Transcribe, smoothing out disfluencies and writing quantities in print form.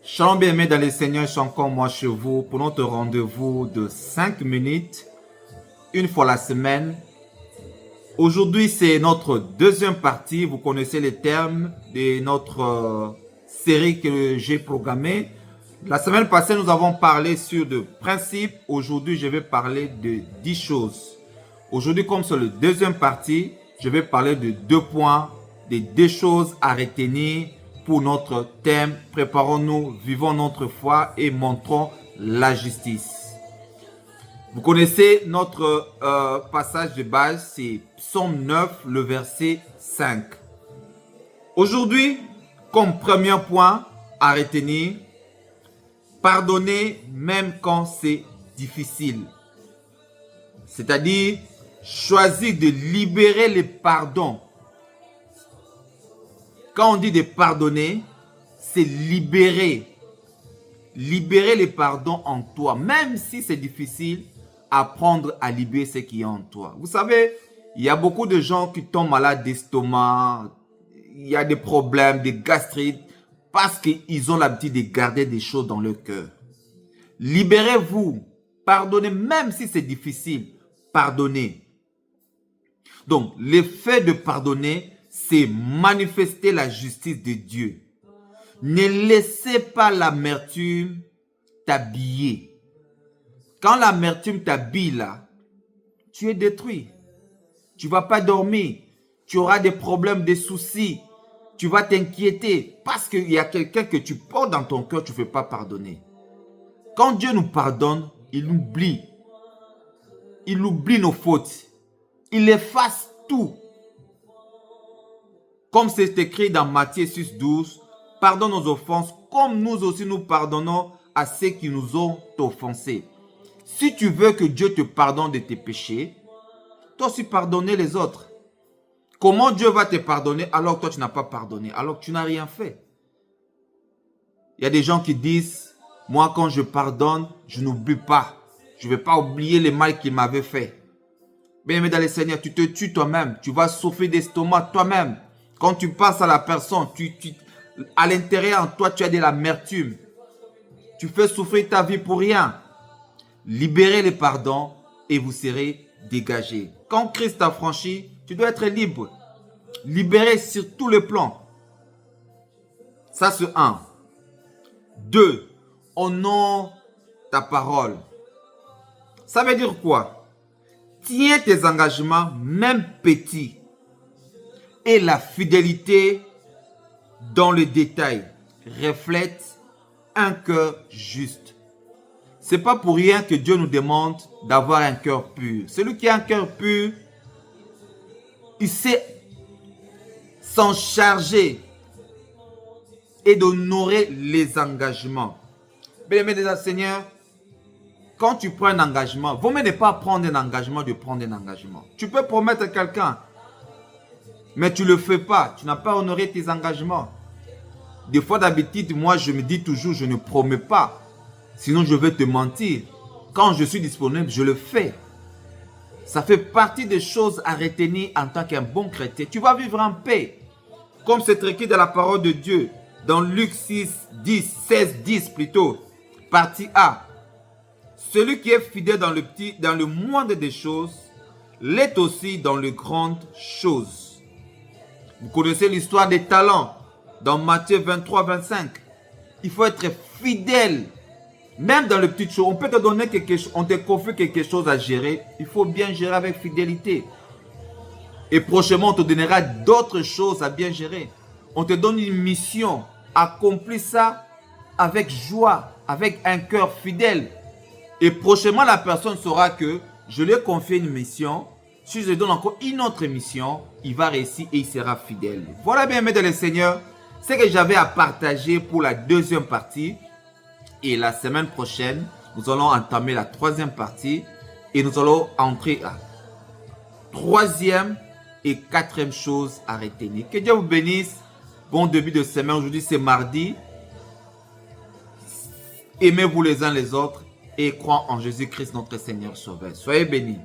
Shalom bien-aimés dans les Seigneurs, je suis encore moi chez vous pour notre rendez-vous de 5 minutes, une fois la semaine. Aujourd'hui, c'est notre deuxième partie. Vous connaissez les termes de notre série que j'ai programmée. La semaine passée, nous avons parlé sur des principes. Aujourd'hui, je vais parler de 10 choses. Aujourd'hui, comme c'est la deuxième partie, je vais parler de 2 points, de 2 choses à retenir pour notre thème. Préparons-nous, vivons notre foi et montrons la justice. Vous connaissez notre passage de base, c'est Psaume 9, le verset 5. Aujourd'hui, comme premier point à retenir, pardonner même quand c'est difficile. C'est-à-dire, choisir de libérer les pardons. Quand on dit de pardonner, c'est libérer. Libérer les pardons en toi. Même si c'est difficile, apprendre à libérer ce qui est en toi. Vous savez, il y a beaucoup de gens qui tombent malades d'estomac. Il y a des problèmes, des gastrites, parce qu'ils ont l'habitude de garder des choses dans leur cœur. Libérez-vous. Pardonnez, même si c'est difficile. Pardonnez. Donc, l'effet de pardonner, c'est manifester la justice de Dieu. Ne laissez pas l'amertume t'habiller. Quand l'amertume t'habille là, tu es détruit. Tu ne vas pas dormir. Tu auras des problèmes, des soucis. Tu vas t'inquiéter parce qu'il y a quelqu'un que tu portes dans ton cœur, tu ne fais pas pardonner. Quand Dieu nous pardonne, il oublie. Il oublie nos fautes. Il efface tout. Comme c'est écrit dans Matthieu 6, 12, pardonne nos offenses comme nous aussi nous pardonnons à ceux qui nous ont offensés. Si tu veux que Dieu te pardonne de tes péchés, toi aussi pardonner les autres. Comment Dieu va te pardonner alors que toi tu n'as pas pardonné, alors que tu n'as rien fait? Il y a des gens qui disent, moi quand je pardonne, je n'oublie pas. Je ne vais pas oublier le mal qu'il m'avait fait. Bien-aimé dans le Seigneur, tu te tues toi-même. Tu vas souffrir d'estomac toi-même. Quand tu passes à la personne, à l'intérieur en toi, tu as de l'amertume. Tu fais souffrir ta vie pour rien. Libérez les pardons et vous serez dégagés. Quand Christ t'a franchi, tu dois être libre. Libéré sur tous les plans. Ça, c'est 1. 2. Honore ta parole. Ça veut dire quoi? Tiens tes engagements, même petits. Et la fidélité dans le détail reflète un cœur juste. Ce n'est pas pour rien que Dieu nous demande d'avoir un cœur pur. Celui qui a un cœur pur, il sait s'en charger et d'honorer les engagements. Bien-aimé des Seigneur, quand tu prends un engagement, vaut mieux ne pas prendre un engagement de prendre un engagement. Tu peux promettre à quelqu'un, mais tu ne le fais pas. Tu n'as pas honoré tes engagements. Des fois, d'habitude, moi, je me dis toujours, je ne promets pas. Sinon, je vais te mentir. Quand je suis disponible, je le fais. Ça fait partie des choses à retenir en tant qu'un bon chrétien. Tu vas vivre en paix. Comme c'est écrit dans la parole de Dieu. Dans Luc 6, 10, 16, 10 plutôt. Partie A. Celui qui est fidèle dans le moindre des choses, l'est aussi dans les grandes choses. Vous connaissez l'histoire des talents dans Matthieu 23, 25. Il faut être fidèle. Même dans les petites choses, on peut te donner quelque chose, on te confie quelque chose à gérer. Il faut bien gérer avec fidélité. Et prochainement, on te donnera d'autres choses à bien gérer. On te donne une mission. Accomplis ça avec joie, avec un cœur fidèle. Et prochainement, la personne saura que je lui ai confié une mission. Si je lui donne encore une autre mission, il va réussir et il sera fidèle. Voilà, bien aimé dans le Seigneur, ce que j'avais à partager pour la deuxième partie. Et la semaine prochaine, nous allons entamer la troisième partie. Et nous allons entrer à troisième et quatrième chose à retenir. Que Dieu vous bénisse. Bon début de semaine. Aujourd'hui, c'est mardi. Aimez-vous les uns les autres. Et croyez en Jésus-Christ, notre Seigneur Sauveur. Soyez bénis.